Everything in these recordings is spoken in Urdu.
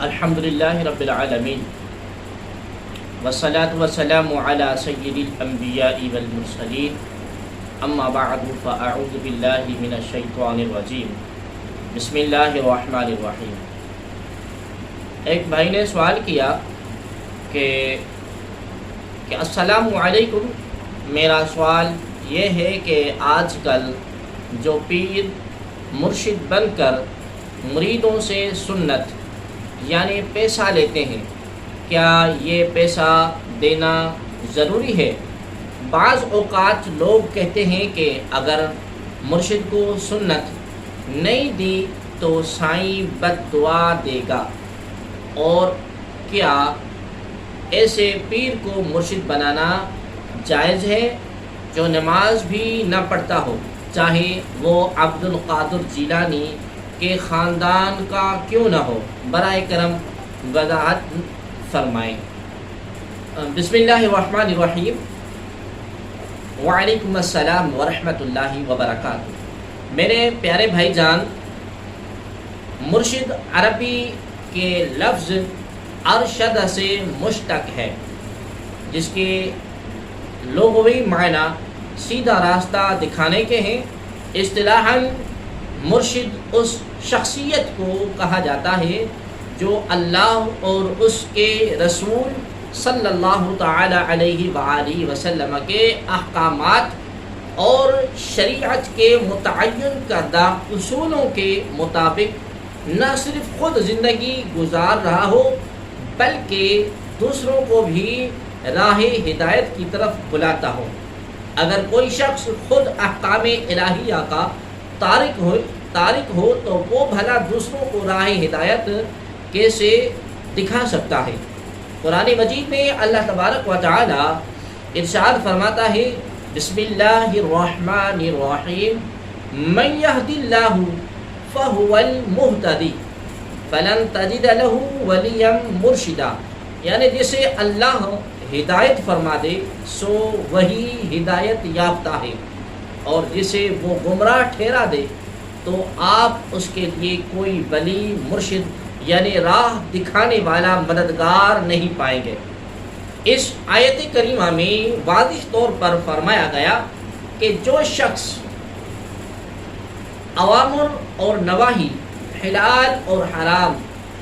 الحمدللہ رب العالمین والصلاة والسلام علی سید الانبیاء والمرسلین اما بعد فاعوذ باللہ من الشیطان الرجیم بسم اللہ الرحمن الرحیم۔ ایک بھائی نے سوال کیا کہ السلام علیکم، میرا سوال یہ ہے کہ آج کل جو پیر مرشد بن کر مریدوں سے سنت یعنی پیسہ لیتے ہیں، کیا یہ پیسہ دینا ضروری ہے؟ بعض اوقات لوگ کہتے ہیں کہ اگر مرشد کو سنت نہیں دی تو سائیں بد دعا دے گا، اور کیا ایسے پیر کو مرشد بنانا جائز ہے جو نماز بھی نہ پڑھتا ہو، چاہے وہ عبد القادر جیلانی کے خاندان کا کیوں نہ ہو؟ برائے کرم وضاحت فرمائیں۔ بسم اللہ الرحمن الرحیم۔ وعلیکم السلام ورحمۃ اللہ وبرکاتہ۔ میرے پیارے بھائی جان، مرشد عربی کے لفظ ارشد سے مشتق ہے، جس کے لغوی معنی سیدھا راستہ دکھانے کے ہیں۔ اصطلاحاً مرشد اس شخصیت کو کہا جاتا ہے جو اللہ اور اس کے رسول صلی اللہ تعالی علیہ وآلہ وسلم کے احکامات اور شریعت کے متعین کردہ اصولوں کے مطابق نہ صرف خود زندگی گزار رہا ہو بلکہ دوسروں کو بھی راہ ہدایت کی طرف بلاتا ہو۔ اگر کوئی شخص خود احکام الہیہ کا تارک ہو تو وہ بھلا دوسروں کو راہ ہدایت کیسے دکھا سکتا ہے؟ قرآن مجید میں اللہ تبارک و تعالی ارشاد فرماتا ہے، بسم اللہ الرحمن الرحیم، من یہد اللہ فہو المہتدی فلن تجد له ولیا مرشدا، یعنی جسے اللہ ہدایت فرما دے سو وہی ہدایت یافتہ ہے، اور جسے وہ گمراہ ٹھہرا دے تو آپ اس کے لیے کوئی ولی مرشد یعنی راہ دکھانے والا مددگار نہیں پائیں گے۔ اس آیت کریمہ میں واضح طور پر فرمایا گیا کہ جو شخص اوامر اور نواہی، حلال اور حرام،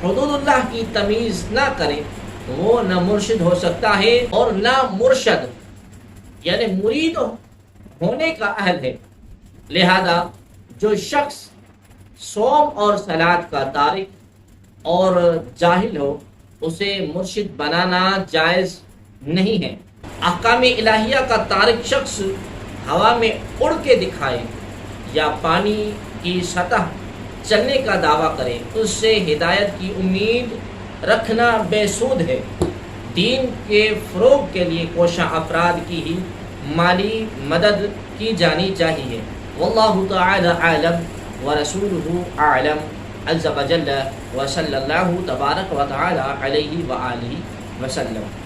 حدود اللہ کی تمیز نہ کرے وہ نہ مرشد ہو سکتا ہے اور نہ مرشد یعنی مرید ہونے کا اہل ہے۔ لہذا جو شخص صوم اور صلاۃ کا تارک اور جاہل ہو اسے مرشد بنانا جائز نہیں ہے۔ احکام الہیہ کا تارک شخص ہوا میں اڑ کے دکھائے یا پانی کی سطح چلنے کا دعویٰ کرے، اس سے ہدایت کی امید رکھنا بے سود ہے۔ دین کے فروغ کے لیے کوشاں افراد کی ہی مالی مدد کی جانی چاہیے۔ واللہ تعالی عالم ورسولہ اعلم عز وجل، وصلی اللہ تبارک و تعالی علیہ وآلہ وسلم۔